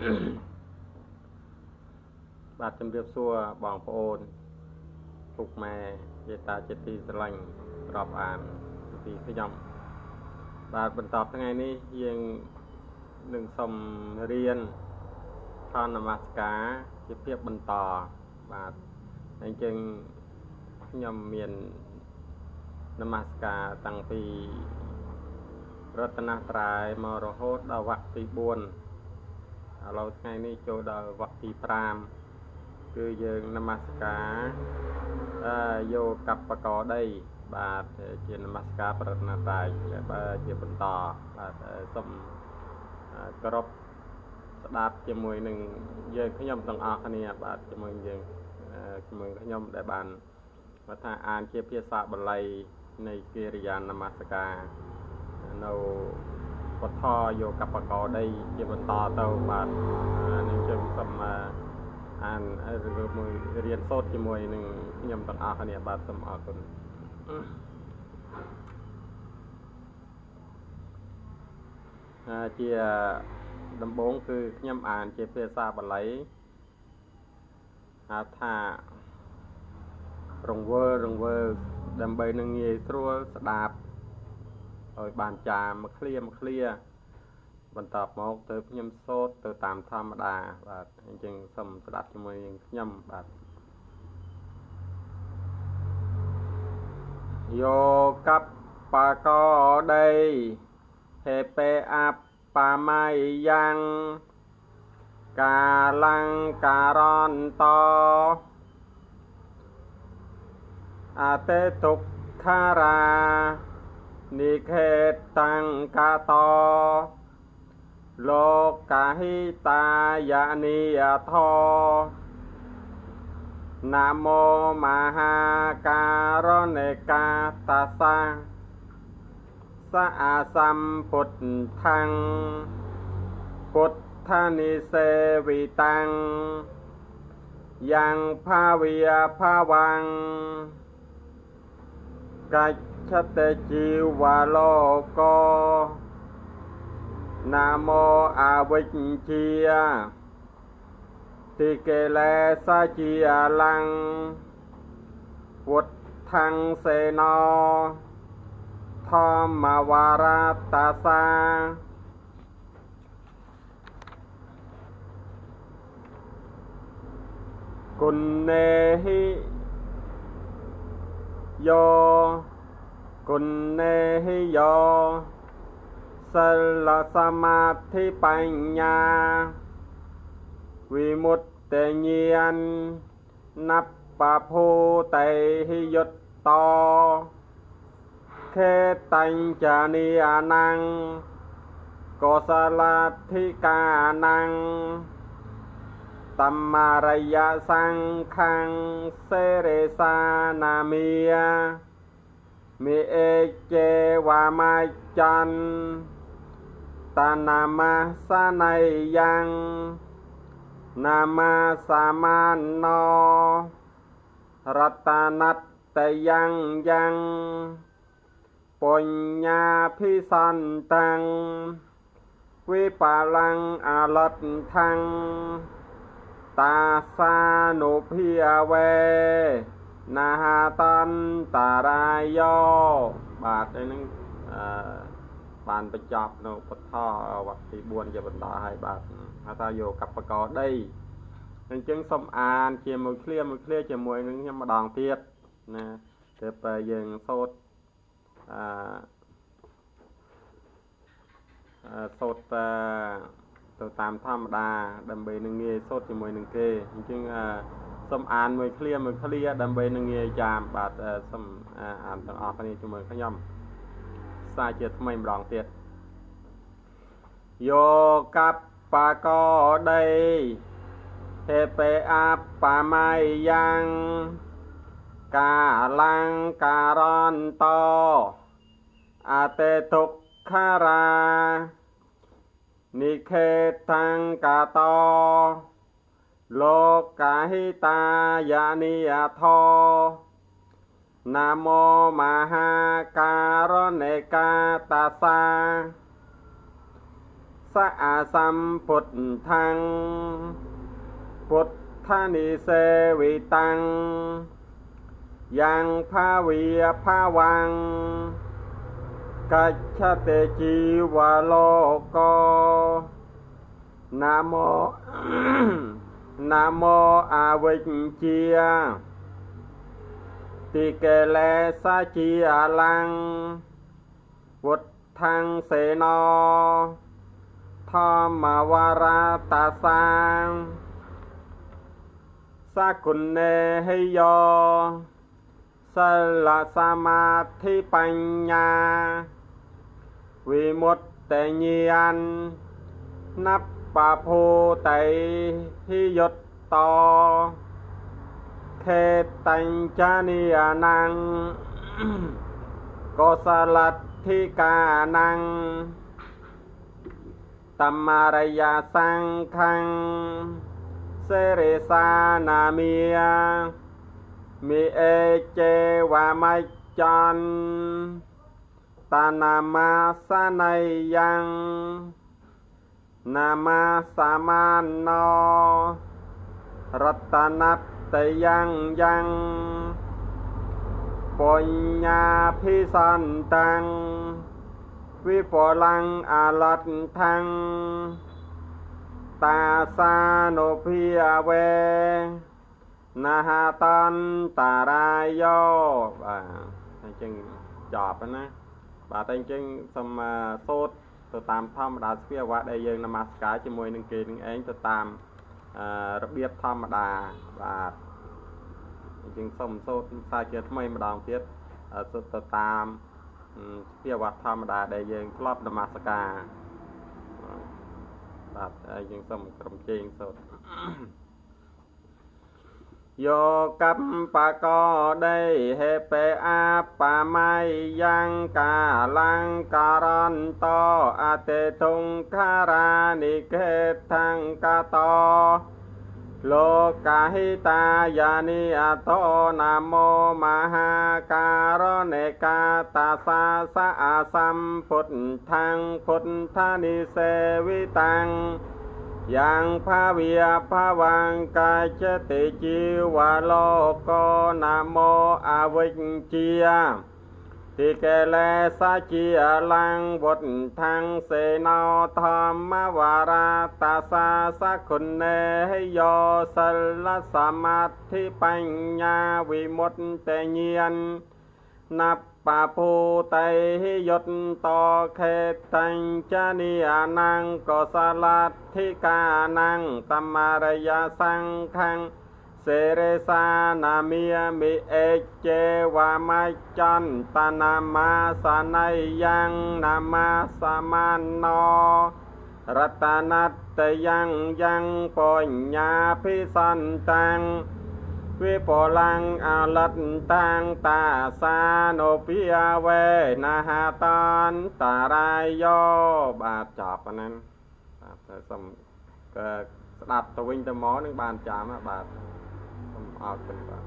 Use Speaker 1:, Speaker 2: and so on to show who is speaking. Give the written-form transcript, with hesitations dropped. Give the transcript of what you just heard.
Speaker 1: បាទជំរាបសួរបងប្អូនពុកម៉ែយាយតាជាទីស្រឡាញ់រាប់អានពីខ្ញុំបាទបន្តថ្ងៃនេះយើងនឹងសូមរៀនខននមស្ការជាភាពបន្តបាទអញ្ចឹងខ្ញុំមាននមស្ការតាំងពីរតនត្រ័យមករហូតដល់វគ្គទី4ឥឡូវថ្ងៃនេះចូលដល់វគ្គទី5គឺយើងនមស្ការយកកបកដីបាទជានមស្ការប្រតនត្រ័យបាទជាបន្តបាទសូមគោរពស្ដាប់ជាមួយនឹងយើងខ្ញុំទាំងអស់គ្នាបាទជាមួយយើងជាមួយខ្ញុំដែលបានថាអានជាភាសាបាលីនៃកិរិយានមស្ការនៅវត្ថុយកកបកដីជាបន្តទៅបាទនឹងយើងសូមអានឬមួយរៀនសូត្រជាមួយនឹងខ្ញុំទាំងអស់គ្នាបាទសូមអរគុណជាដំបូងគឺខ្ញុំអានជាភាសាបាលីហៅថារង្វើដើម្បីនឹងងាយស្រួលស្ដាប់ឲ្យបានចាមួយឃ្លាបន្តមកទៅខ្ញុំសូត្រទៅតាមធម្មតាបាទអញ្ចឹងសូមស្ដាប់ជាមួយនឹងខ្ញុំបាទយកកបកដីហេពេអបមៃយ៉ាងកាលង្ការន្តអតេទុក្ខារានិខេតាំងកតលោកកាហិតាយានិយធោណាមោមហាការណេកាតសាសអាសម្ពុទ្ធាំពុទ្ធានិសេវិតាំងយ៉ាងភាវិយភាវាំងកច្ឆតជីវលោកោណាមោអវិជ្ជាតិកេលេសាជាលੰពុទ្ធាំសេណោធម្មវារតសាគុណនេហិយោគុណនេហិយោសិលសមាធិបញ្ញាវិមុតតញ្ញានណបភូតេហិយុត្តតខេតញ្ចានិអានੰកុសលធិកានੰតមរយសង្ឃੰសេរិសានាមីមិអេចេវាមច្ចន្តនាមសណៃយ៉ាងនាមសាមានណោរតនតយ៉ាងយ៉ាងបញ្ញាភិសន្តੰវិបាលੰអលដ្ឋੰតាសានុភិវេណាហតន្តរាយោបាទឯនឹងបានបញ្ចប់នៅពធវគ្គទី4ជាបន្តហើយបាទហៅថាយកកបកដីអញ្ចឹងសូមអានជាមួយឃ្លាជាមួយនឹងខ្ញុំម្ដងទៀតណាទើបយើងសូត្រសូត្រទៅតាមធម្មតាដើម្បីនឹងងាយសូត្រជាមួយនឹងគេអញ្ចឹងសូមអានមួយឃ្លាដើម្បីនឹងងាយចាំបាទសូមអានទាំងអស់គ្នាជាមួយខ្ញុំសាជាថ្មីម្ដងទៀតយកកបកដីហេពេអបមៃយ៉ាងកាលង្ការន្តអតេទុក្ខារានិខេតាំងកតលោកកាហិតាយានិយធោណាមោមហាការណេកាតសាស สะอาสัมพุทธังพุทธานิเสวิตังยังภาวีภาวังกัจฉเตจีวะโลกนะโม นะโมอาวิชเจียติเกเลสะจีอาลังวุธังเสนอธรรมวาราตาสังสักุณเนหิโยสละสมาธิปัญญาวิมุตติญาณนับปะโพไตหิยตโตเขตัญจานิยานังโกสลัตถิกานังตัมมารยาสังขังเสเรสานามิยมิเอเจวามัจจันตานามาสนัยยังนามาสามานโนรัตนัตตยังปัญญาพิสันตังวิปลังอาลัตทังตาสานุพิยเวนาหาตันตารายโยจึงจอบนะบาดจึงสมาโซดตัวตามธรรมดาเสียว่าได้ยังนมัสการจมวยหนึ่งเกนึงเองตัวตามระเบียบธรรมดาบาดจึงสมโซดสายเกิดไม่มาดองเทียบตัวตามเสียว่าธรรมดาได้ยังครอบนมัสการบาดยังสมกรมเจงโซดโยกัปปะก็ได้เฮเปอาปะไมยังกาลังการันโตอาเตทุงคารานิเกตังกาโตโลกาหิตายานิอัตโตนะโมมหาการะเนกาตาสาสะอาสัมพุทธังพุทธานิเสวิตังยังภาวิยภาวังกาจติจิวะโลกนะโมอาวิชเจียติเกเลสะจีอลังวุธังเสนาธรรมวาราตาสาสักขุนเนหิโยสละสมาธิปัญญาวิมุตติญาณนับปะโพไตหิยตโตเขตัญจานิยานังโกสลัตถิกานังตัมมารยาสังขังเสเรสานามิยมิเอเจวามัจจันตานามาสนัยยังนามาสมานโนรัตนัตตยังปัญญาพิสันตังวิปลังอาลัตตังตาสาโนปิยเวนะหาตันตารายโยบาดจอบอันนั้นสมสดับตะวิงตะหมอนึงบานจามบาดเอาเป็นบาด